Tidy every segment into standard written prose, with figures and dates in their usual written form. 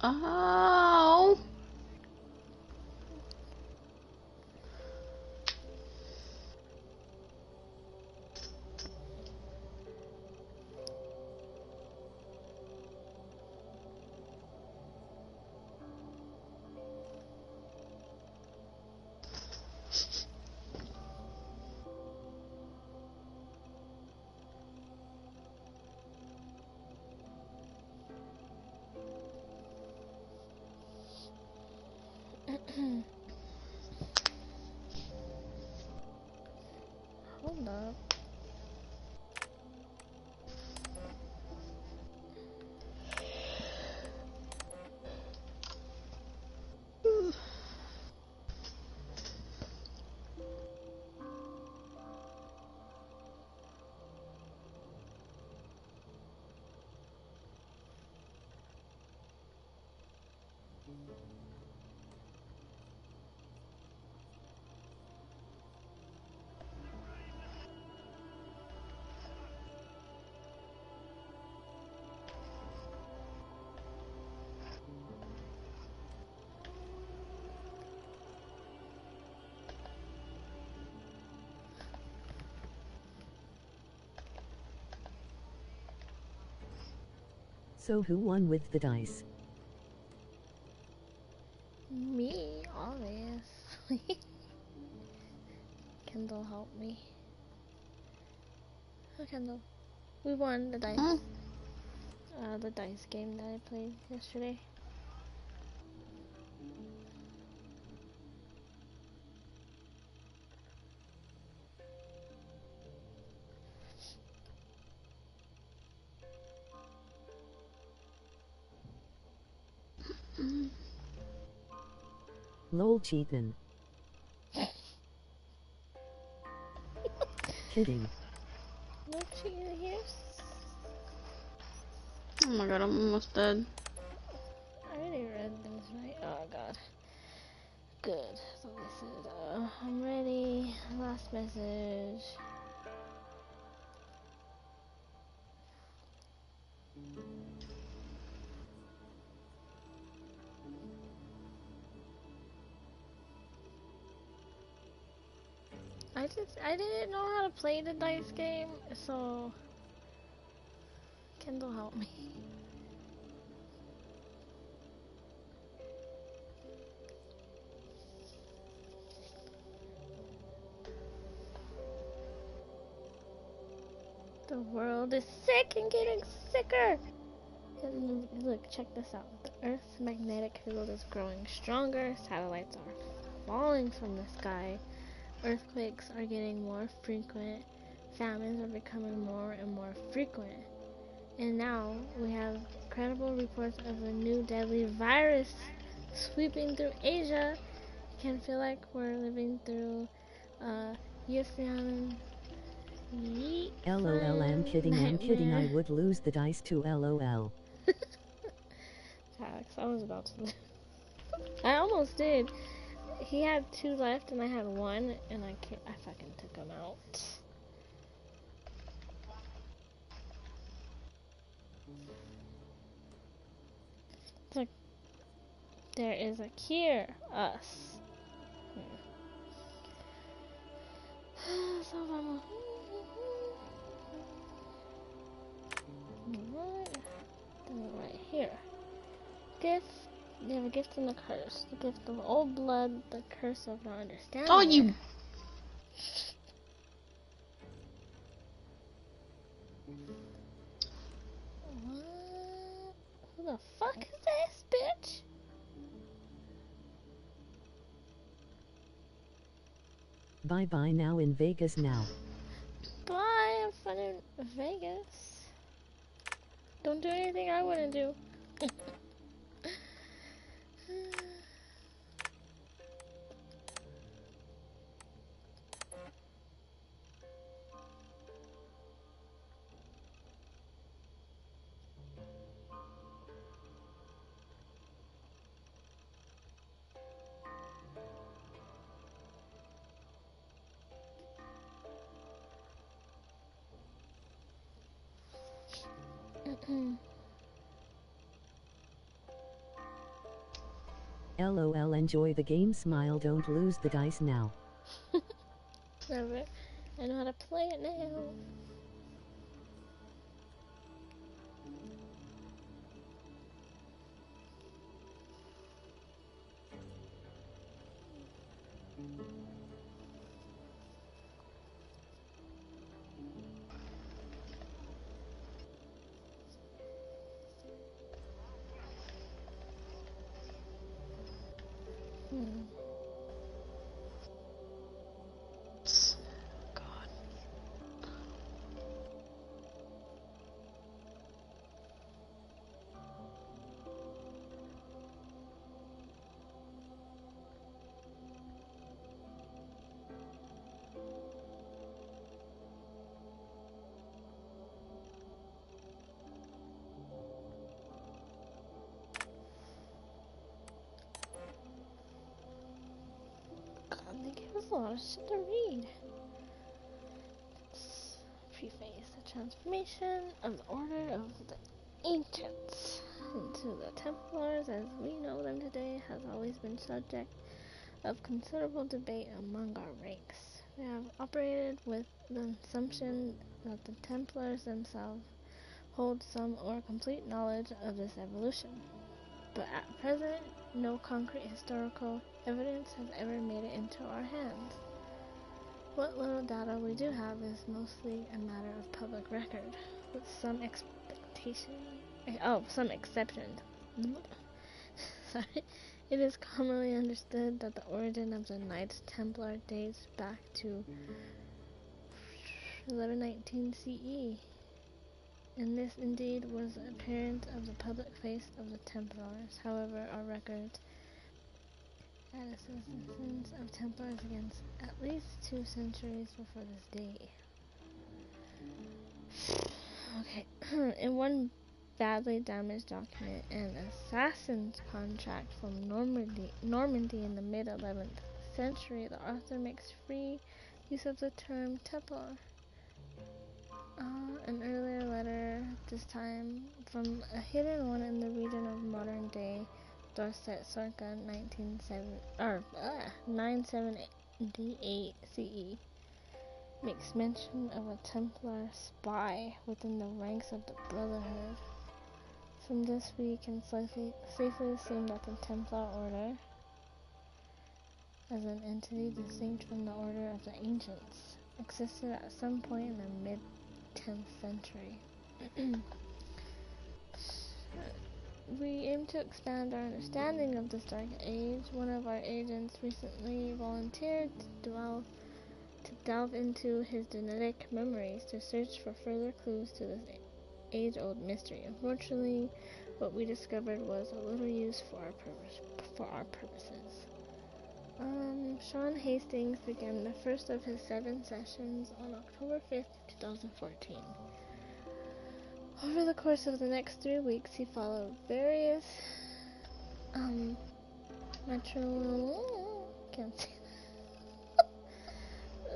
Oh. Hold up. So who won with the dice? Me, obviously. Kendall helped me. Oh, Kendall. We won the dice. The dice game that I played yesterday. Lol cheatin'. Kidding. No cheating here. Oh my god, I'm almost dead. I already read this, right? Oh god. Good. So this is, I'm ready. Last message. I didn't know how to play the dice game, so Kendall helped me. The world is sick and getting sicker. And look, check this out. The Earth's magnetic field is growing stronger. Satellites are falling from the sky. Earthquakes are getting more frequent. Famines are becoming more and more frequent. And now we have credible reports of a new deadly virus sweeping through Asia. Can feel like we're living through Yuan LOL, I'm kidding, I would lose the dice to LOL. Alex, I was about to. I almost did. He had 2 left and I had 1, and I fucking took him out. Look, there is a cure. Us. So I'm right here. Gift. They have a gift and a curse. The gift of old blood, the curse of not understanding. Oh, you. What? Who the fuck is this bitch? Bye bye now in Vegas now. Bye, have fun in Vegas. Don't do anything I wouldn't do. LOL, enjoy the game, smile, don't lose the dice now. Never. I know how to play it now. God. God, they gave us a lot of shit to read. Let's preface the transformation of the Order of the Ancients into the Templars as we know them today has always been subject of considerable debate among our ranks. We have operated with the assumption that the Templars themselves hold some or complete knowledge of this evolution. But at present, no concrete historical evidence has ever made it into our hands. What little data we do have is mostly a matter of public record, with some some exceptions. Sorry. It is commonly understood that the origin of the Knights Templar dates back to 1119 CE, and this indeed was the appearance of the public face of the Templars. However, our records had associations of Templars against at least 2 centuries before this day. Okay, in one badly damaged document, an assassin's contract from Normandy in the mid-11th century, the author makes free use of the term Templar. An earlier letter, this time from a hidden one in the region of modern-day Dorset, circa 978 CE, makes mention of a Templar spy within the ranks of the Brotherhood. From this we can safely assume that the Templar Order, as an entity distinct from the Order of the Ancients, existed at some point in the mid-10th century. We aim to expand our understanding of this dark age. One of our agents recently volunteered to delve into his genetic memories to search for further clues to this age-old mystery. Unfortunately, what we discovered was of little use for our purposes. Sean Hastings began the first of his 7 sessions on October 5th, 2014. Over the course of the next 3 weeks, he followed various can't say that.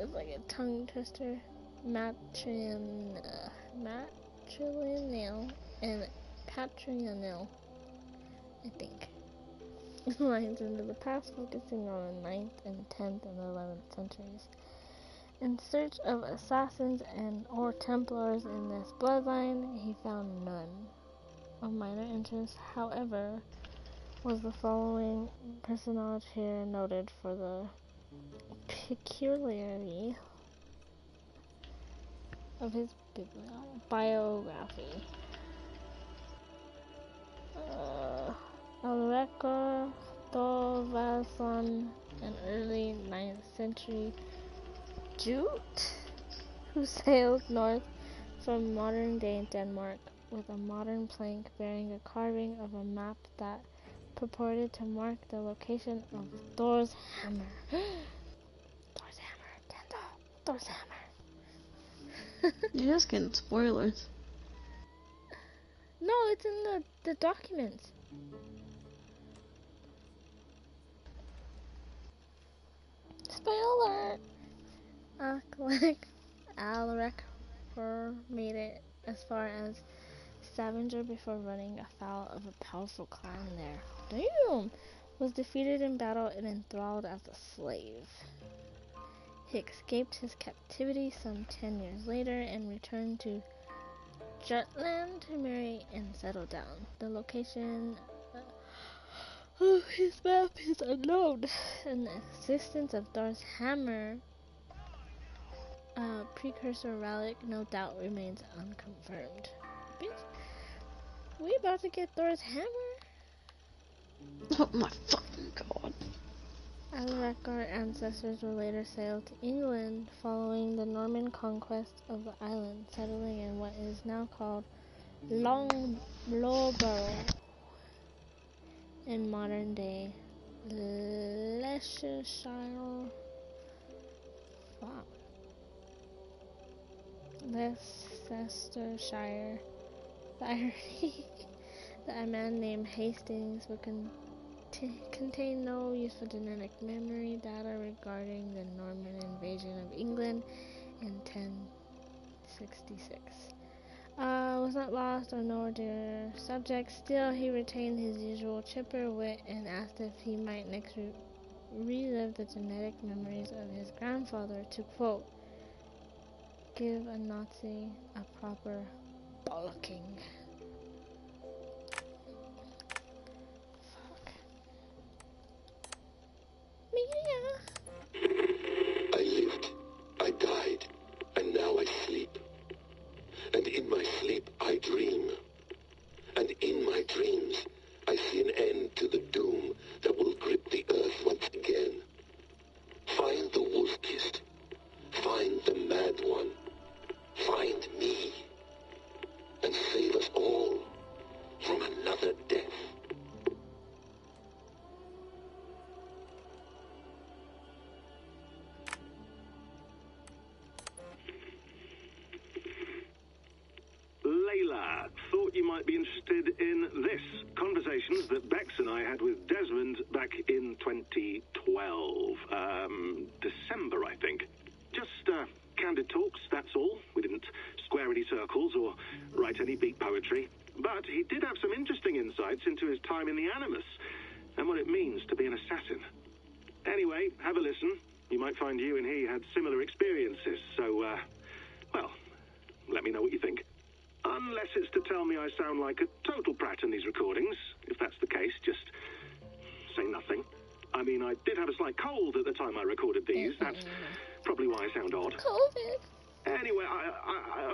It's like a tongue twister. Matrilineal and patrilineal, I think. Lines into the past, focusing on the 9th and 10th and 11th centuries. In search of assassins or Templars in this bloodline, he found none. Of minor interest, however, was the following personage here noted for the peculiarity of his biography. Ulrica Thorvaldsson, an early 9th century Jute who sailed north from modern-day Denmark with a modern plank bearing a carving of a map that purported to mark the location of Thor's hammer. Thor's hammer, Kendall. Thor's hammer. You're just getting spoilers. No, it's in the documents. Spoiler! Alaric made it as far as Stavanger before running afoul of a powerful clan there. Damn! was defeated in battle and enthralled as a slave. He escaped his captivity some 10 years later and returned to Jutland to marry and settle down. The location of his map is unknown, and the existence of Thor's hammer, a precursor relic, no doubt remains unconfirmed. Bitch, we about to get Thor's hammer? Oh my fucking god. Our ancestors would later sail to England following the Norman conquest of the island, settling in what is now called Loughborough in modern-day Leicestershire. Fuck. Leicestershire. The irony that a man named Hastings would contain no useful genetic memory data regarding the Norman invasion of England in 1066. Was not lost or nor dear subject. Still, he retained his usual chipper wit and asked if he might next relive the genetic memories of his grandfather to, quote, give a Nazi a proper bollocking. I lived, I died, and now I sleep. And in my sleep I dream. And in my dreams I see an end to the doom that will grip the earth once again. Find the wolf-kissed. Find the mad one. Find me. And save us all from another death. Layla, thought you might be interested in this. Conversations that Bex and I had with Desmond back in 2012. December, I think. Just candid talks, that's all. We didn't square any circles or write any beat poetry. But he did have some interesting insights into his time in the Animus and what it means to be an assassin. Anyway, have a listen. You might find you and he had similar experiences. So, well, let me know what you think. Unless it's to tell me I sound like a total prat in these recordings. If that's the case, just say nothing. I mean, I did have a slight cold at the time I recorded these. That's probably why I sound odd. COVID. Anyway,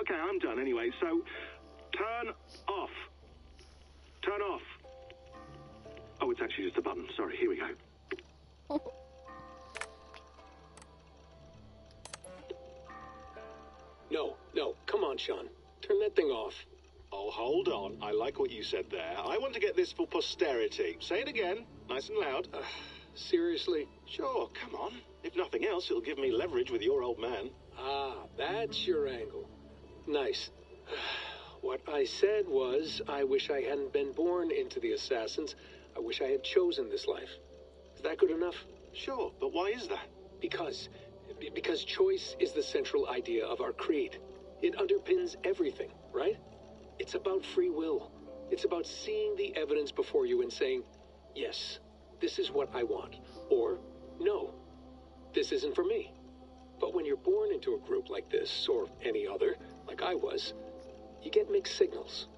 okay, I'm done anyway. So, turn off. Turn off. Oh, it's actually just a button. Sorry, here we go. No, come on, Sean. Turn that thing off. Oh, hold on. I like what you said there. I want to get this for posterity. Say it again, nice and loud. Seriously? Sure, come on. If nothing else, it'll give me leverage with your old man. Ah, that's your angle. Nice. What I said was, I wish I hadn't been born into the Assassins. I wish I had chosen this life. Is that good enough? Sure, but why is that? Because choice is the central idea of our creed. It underpins everything, right? It's about free will. It's about seeing the evidence before you and saying, yes, this is what I want. Or, no, this isn't for me. But when you're born into a group like this, or any other, like I was, you get mixed signals.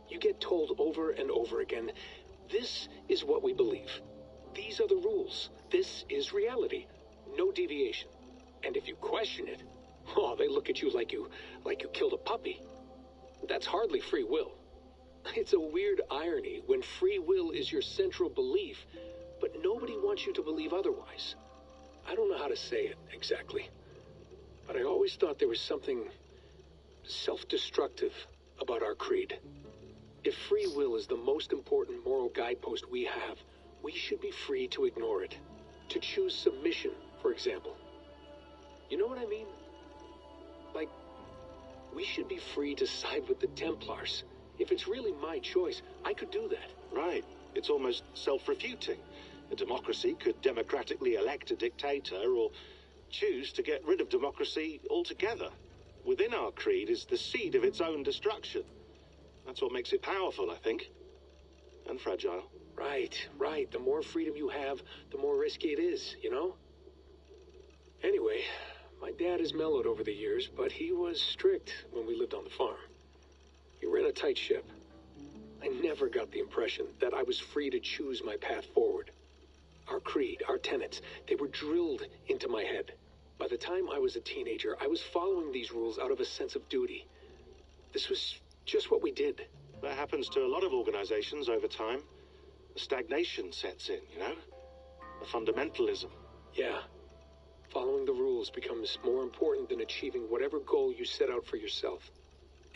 You get told over and over again, this is what we believe. These are the rules. This is reality. No deviation. And if you question it, oh, they look at you like you killed a puppy. That's hardly free will. It's a weird irony when free will is your central belief, but nobody wants you to believe otherwise. I don't know how to say it exactly, but I always thought there was something self-destructive about our creed. If free will is the most important moral guidepost we have, we should be free to ignore it. To choose submission, for example. You know what I mean? Like, we should be free to side with the Templars. If it's really my choice, I could do that. Right. It's almost self-refuting. A democracy could democratically elect a dictator or choose to get rid of democracy altogether. Within our creed is the seed of its own destruction. That's what makes it powerful, I think. And fragile. Right. The more freedom you have, the more risky it is, you know? Anyway, my dad has mellowed over the years, but he was strict when we lived on the farm. He ran a tight ship. I never got the impression that I was free to choose my path forward. Our creed, our tenets, they were drilled into my head. By the time I was a teenager, I was following these rules out of a sense of duty. This was just what we did. That happens to a lot of organizations over time. The stagnation sets in, you know? The fundamentalism. Yeah. Following the rules becomes more important than achieving whatever goal you set out for yourself.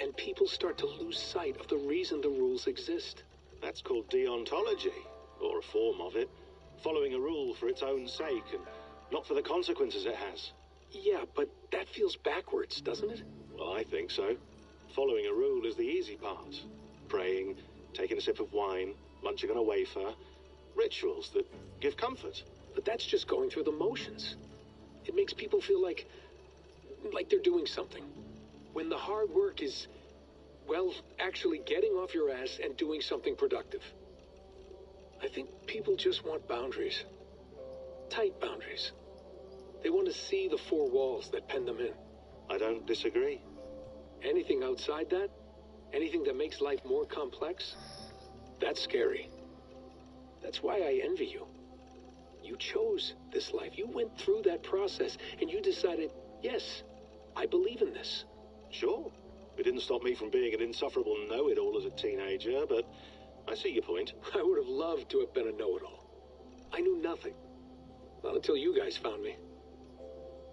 And people start to lose sight of the reason the rules exist. That's called deontology, or a form of it. Following a rule for its own sake and not for the consequences it has. Yeah, but that feels backwards, doesn't it? Well, I think so. Following a rule is the easy part. Praying, taking a sip of wine, munching on a wafer. Rituals that give comfort. But that's just going through the motions. It makes people feel like they're doing something. When the hard work is, well, actually getting off your ass and doing something productive. I think people just want boundaries. Tight boundaries. They want to see the four walls that pen them in. I don't disagree. Anything outside that, anything that makes life more complex, that's scary. That's why I envy you. You chose this life. You went through that process and you decided, yes, I believe in this. Sure. It didn't stop me from being an insufferable know-it-all as a teenager, but I see your point. I would have loved to have been a know-it-all. I knew nothing. Not until you guys found me.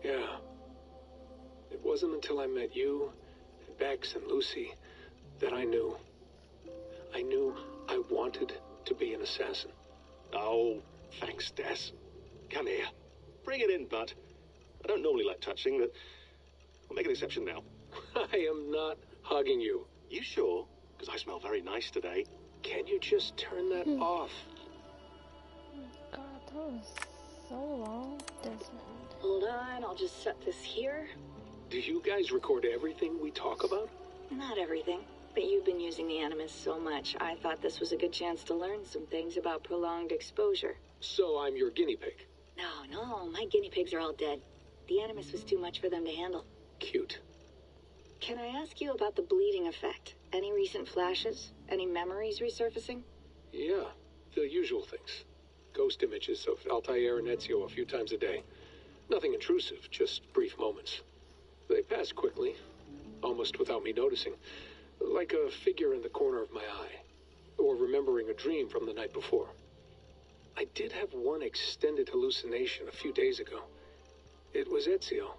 Yeah. It wasn't until I met you, and Bex, and Lucy, that I knew. I knew I wanted to be an assassin. Oh, thanks, Des. Come here. Bring it in, bud. I don't normally like touching, but I'll make an exception now. I am not hugging you. You sure? Because I smell very nice today. Can you just turn that off? God, that was so long, Desmond. Hold on, I'll just set this here. Do you guys record everything we talk about? Not everything, but you've been using the Animus so much, I thought this was a good chance to learn some things about prolonged exposure. So I'm your guinea pig. No, my guinea pigs are all dead. The Animus was too much for them to handle. Cute. Can I ask you about the bleeding effect? Any recent flashes? Any memories resurfacing? Yeah, the usual things. Ghost images of Altair and Ezio a few times a day. Nothing intrusive, just brief moments. They pass quickly, almost without me noticing. Like a figure in the corner of my eye. Or remembering a dream from the night before. I did have one extended hallucination a few days ago. It was Ezio.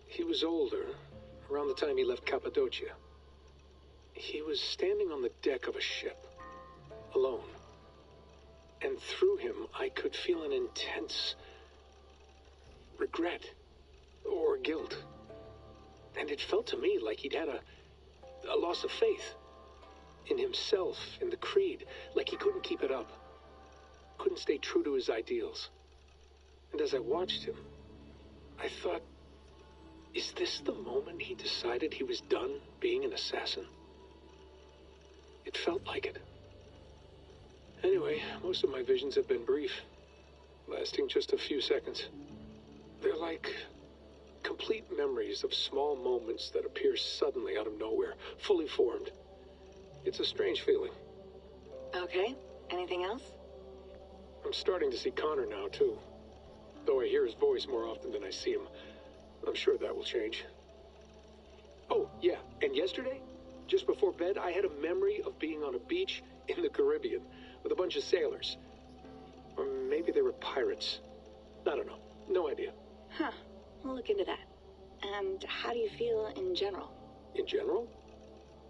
He was older, around the time he left Cappadocia. He was standing on the deck of a ship, alone. And through him, I could feel an intense regret or guilt. And it felt to me like he'd had a loss of faith in himself, in the creed, like he couldn't keep it up, couldn't stay true to his ideals. And as I watched him, I thought, is this the moment he decided he was done being an assassin? It felt like it. Anyway, most of my visions have been brief, lasting just a few seconds. They're like complete memories of small moments that appear suddenly out of nowhere, fully formed. It's a strange feeling. Okay, anything else? I'm starting to see Connor now, too. Though I hear his voice more often than I see him. I'm sure that will change. Oh, yeah, and yesterday, just before bed, I had a memory of being on a beach in the Caribbean with a bunch of sailors. Or maybe they were pirates. I don't know. No idea. Huh, we'll look into that. And how do you feel in general? In general?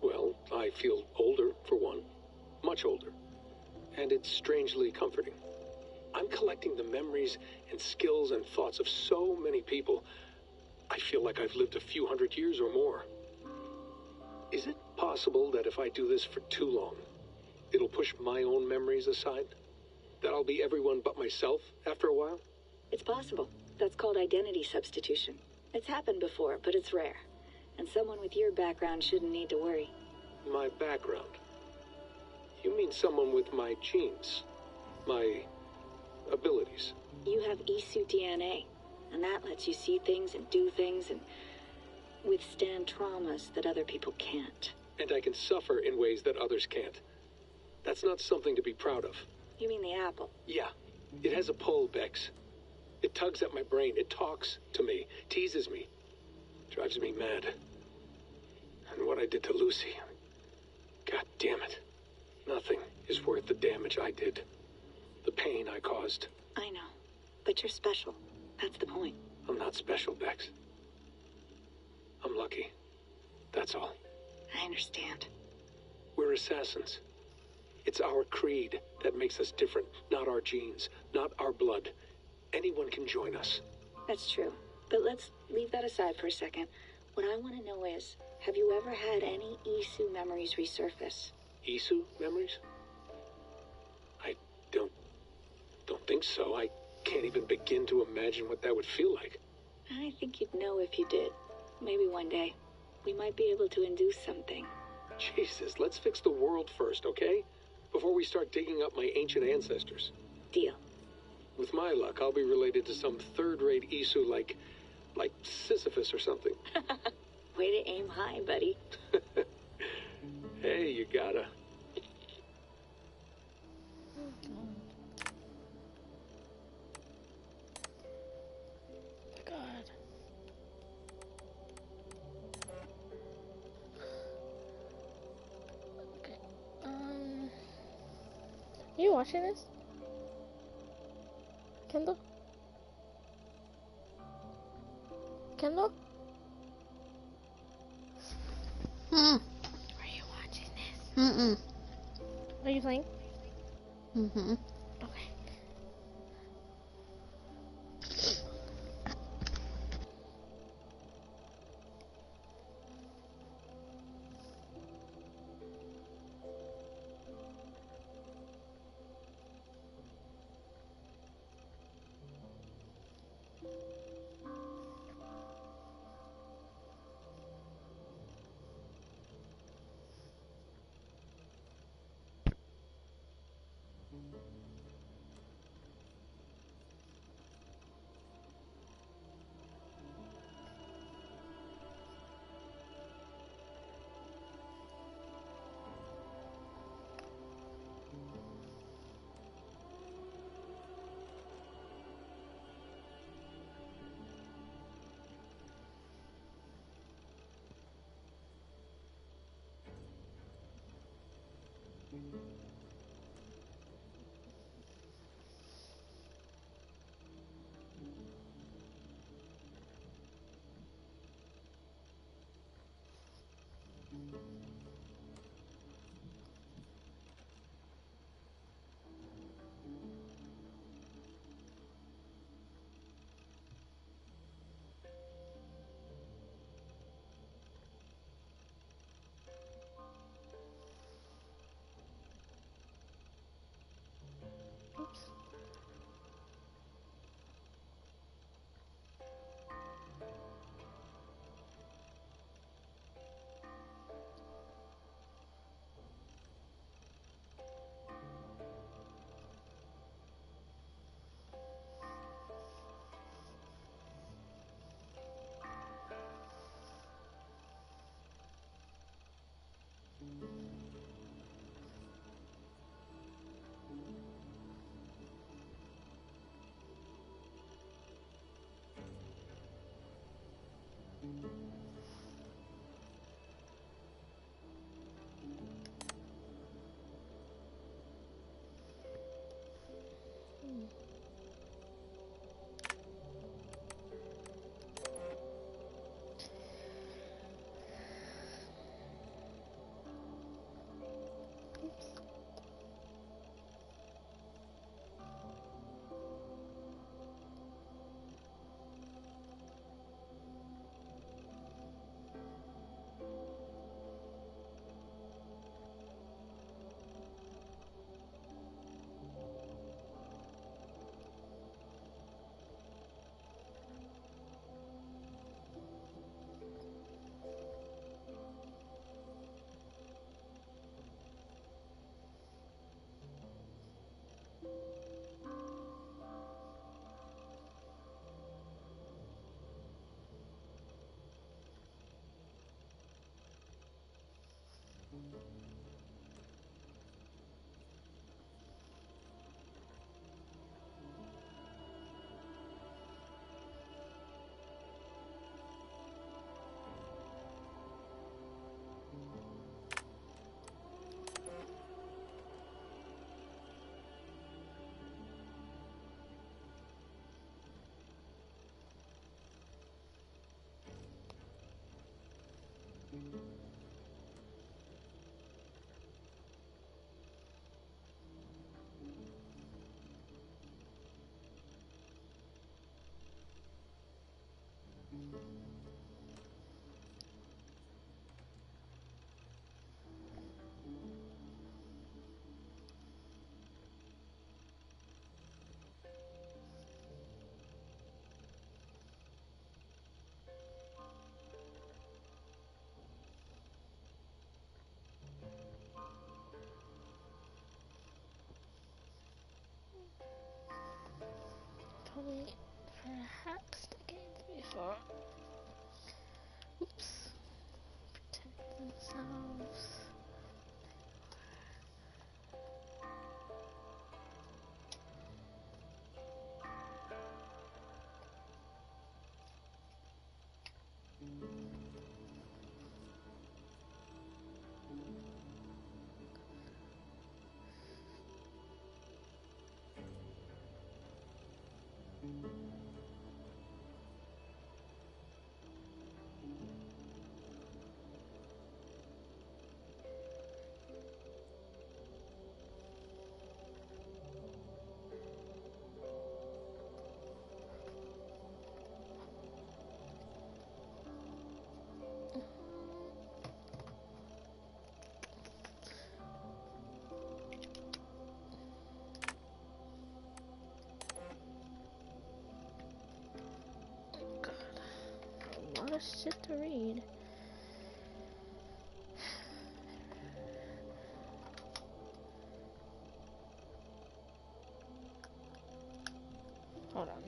Well, I feel older, for one. Much older. And it's strangely comforting. I'm collecting the memories and skills and thoughts of so many people. I feel like I've lived a few hundred years or more. Is it possible that if I do this for too long, it'll push my own memories aside? That I'll be everyone but myself after a while? It's possible. That's called identity substitution. It's happened before, but it's rare. And someone with your background shouldn't need to worry. My background? You mean mean someone with my genes. My abilities. You have Isu DNA, and that lets you see things and do things and withstand traumas that other people can't. And I can suffer in ways that others can't. That's not something to be proud of. You mean the apple? Yeah. It has a pull, Bex. It tugs at my brain. It talks to me. Teases me. Drives me mad. And what I did to Lucy... God damn it. Nothing is worth the damage I did. The pain I caused. I know. But you're special. That's the point. I'm not special, Bex. I'm lucky. That's all. I understand. We're assassins. It's our creed that makes us different, not our genes, not our blood. Anyone can join us. That's true. But let's leave that aside for a second. What I want to know is, have you ever had any Isu memories resurface? Isu memories? I don't think so. I can't even begin to imagine what that would feel like. I think you'd know if you did. Maybe one day. We might be able to induce something. Jesus, let's fix the world first, okay? Before we start digging up my ancient ancestors. Deal. With my luck, I'll be related to some third-rate Isu like Sisyphus or something. Way to aim high, buddy. Hey, you gotta. God. Okay. Are you watching this? Kendall? Kendall? Hmm. Are you watching this? Mm-mm. Are you playing? Mm-hmm. Okay. Probably perhaps decades before. Oops. Protect themselves. A lot of shit to read. Hold on.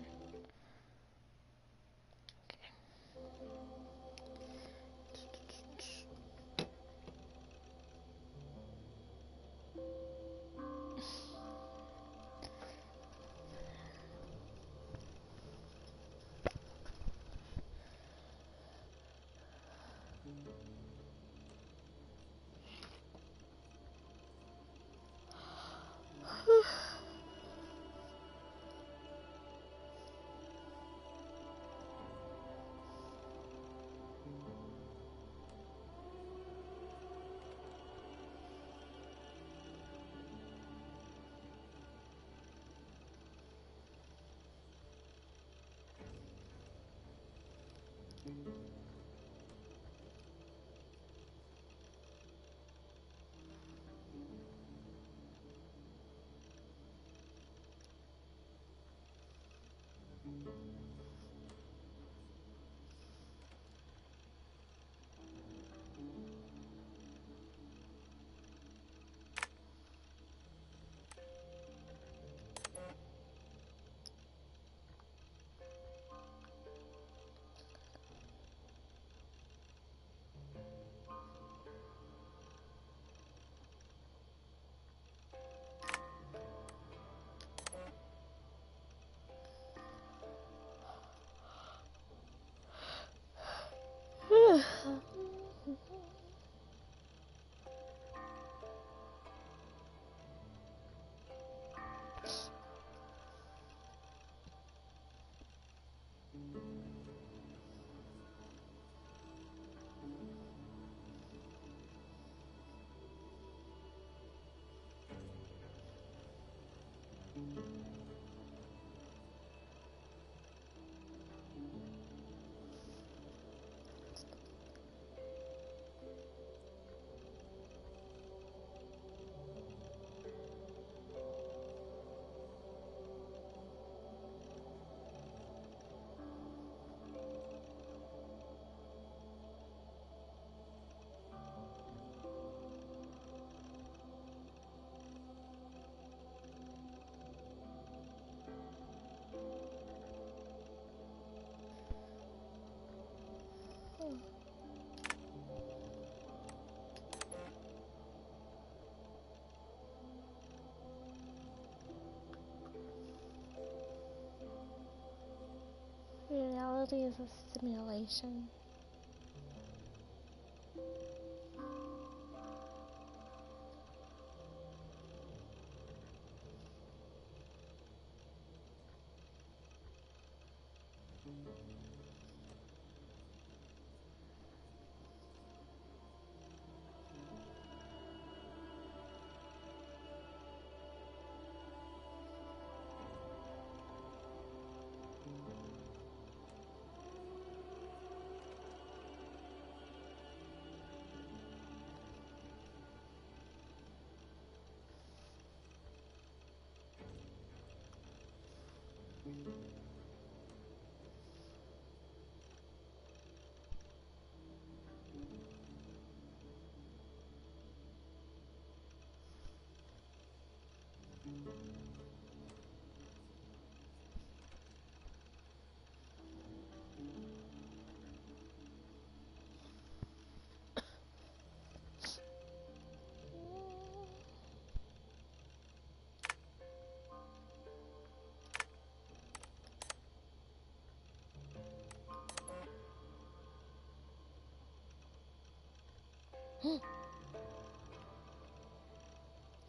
Reality is a simulation.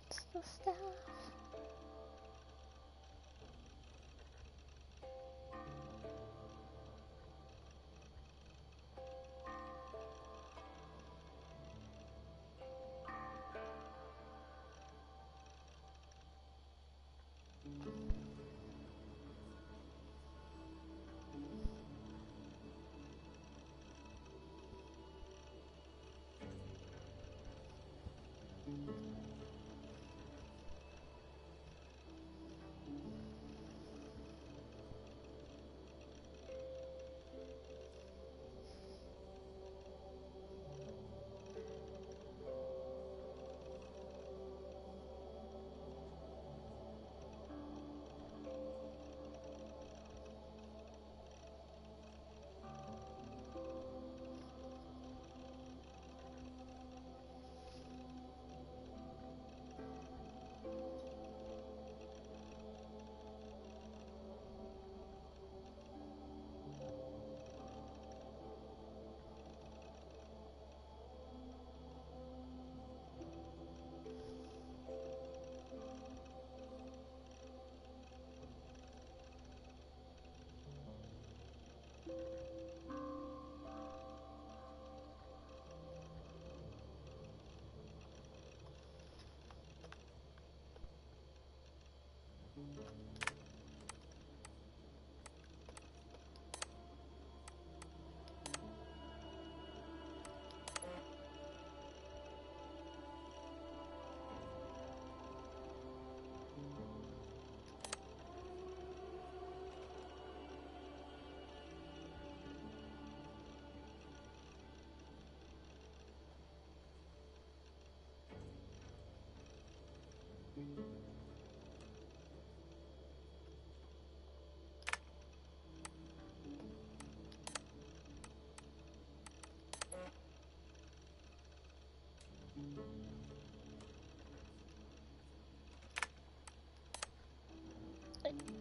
It's the staff.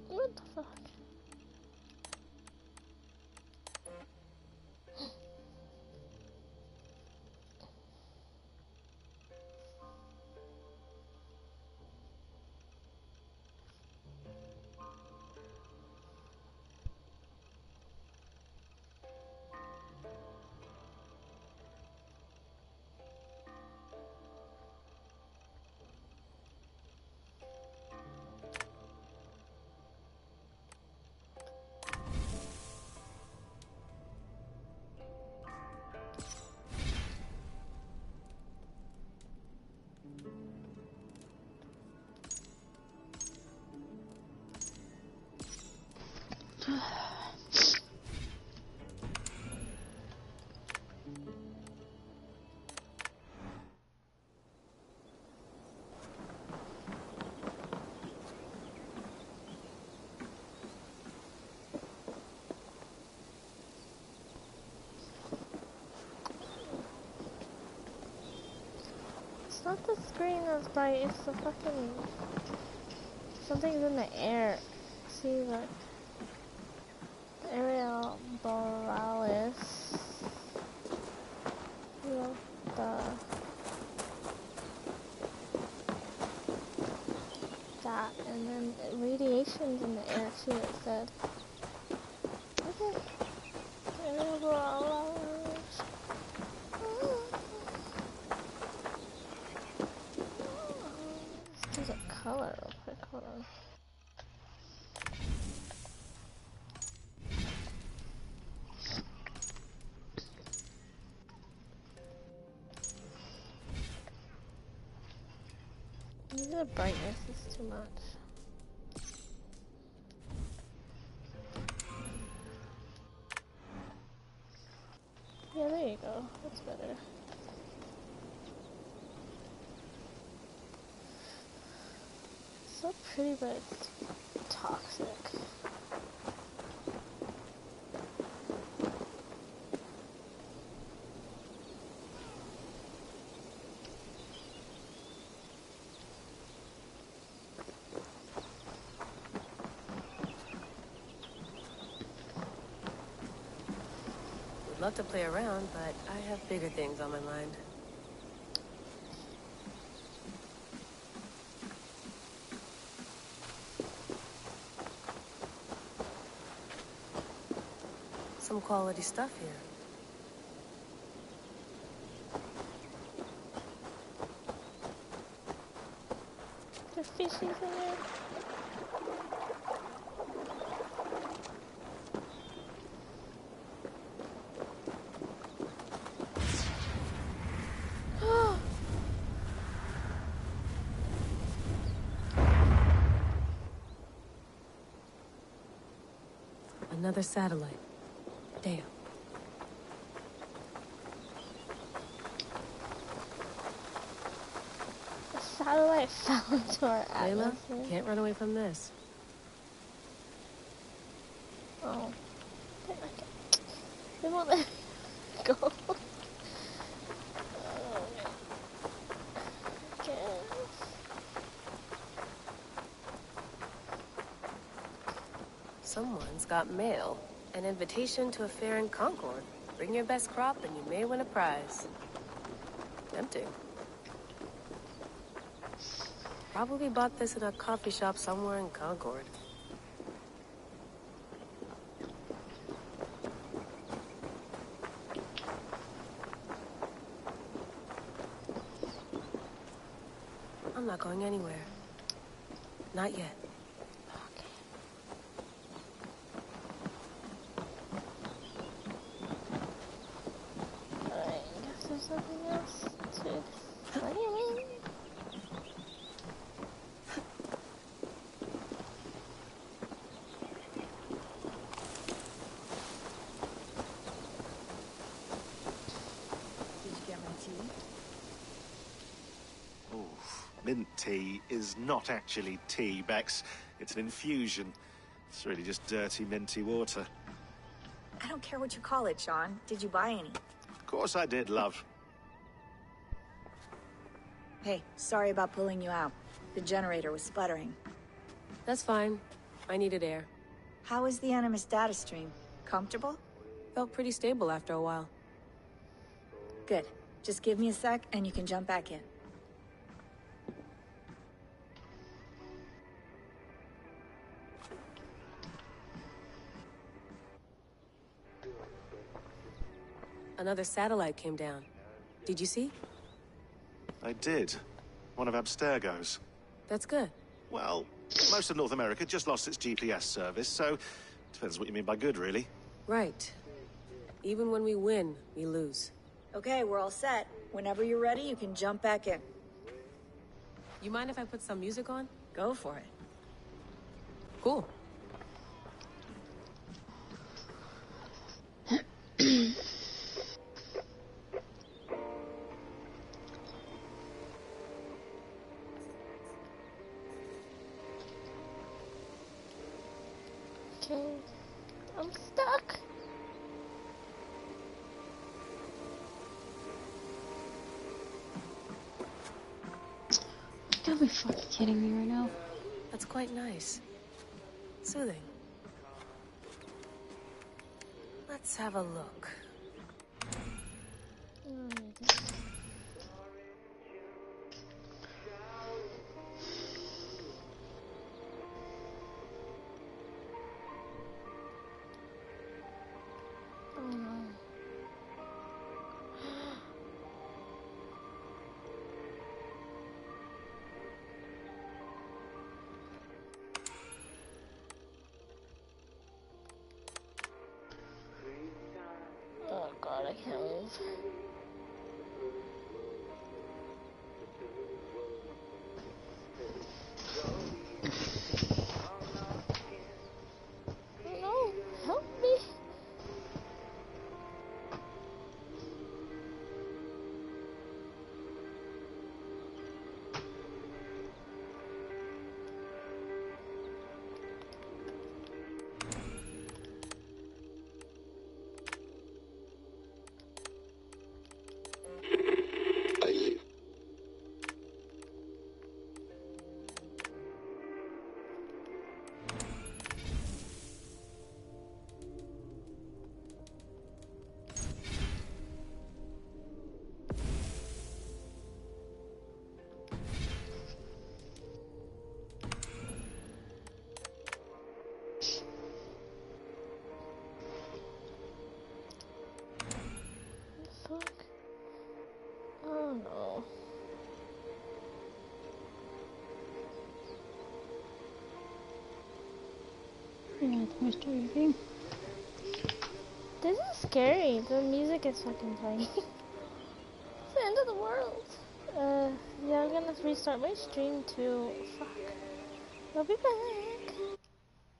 What the fuck? It's not the screen that's bright, it's the fucking... Something's in the air. See, look. Aerial Borealis. What the... That, and then radiation's in the air too, it said. Okay. Aerial Borealis. Let's do the color real quick, hold on. The brightness is too much. go. That's better. So pretty, but it's toxic. Would love to play around, but I have bigger things on my mind. Some quality stuff here. There's fishies in there. Another satellite. Damn. The satellite fell into our Layla, atmosphere. can't run away from this. Oh. They won't let me go. Oh, I guess. Someone's got mail. An invitation to a fair in Concord. Bring your best crop and you may win a prize. Tempting. Probably bought this in a coffee shop somewhere in Concord. I'm not going anywhere. Not yet. Alright, I guess there's nothing else to explain. Did you get my tea? Oh, mint tea is not actually tea, Bex. It's an infusion. It's really just dirty, minty water. I don't care what you call it, Sean. Did you buy any? Of course I did, love. Hey, sorry about pulling you out. The generator was sputtering. That's fine. I needed air. How is the Animus data stream? Comfortable? Felt pretty stable after a while. Good. Just give me a sec and you can jump back in. Another satellite came down. Did you see? I did. One of Abstergo's. That's good. Well, most of North America just lost its GPS service, so depends what you mean by good, really. Right. Even when we win, we lose. Okay, we're all set. Whenever you're ready, you can jump back in. You mind if I put some music on? Go for it. Cool. Okay. I'm stuck. You gotta be fucking kidding me right now. That's quite nice. Soothing. Let's have a look. Oh no. This is scary. The music is fucking playing. It's the end of the world. Yeah, I'm gonna restart my stream too. Fuck. I'll be back.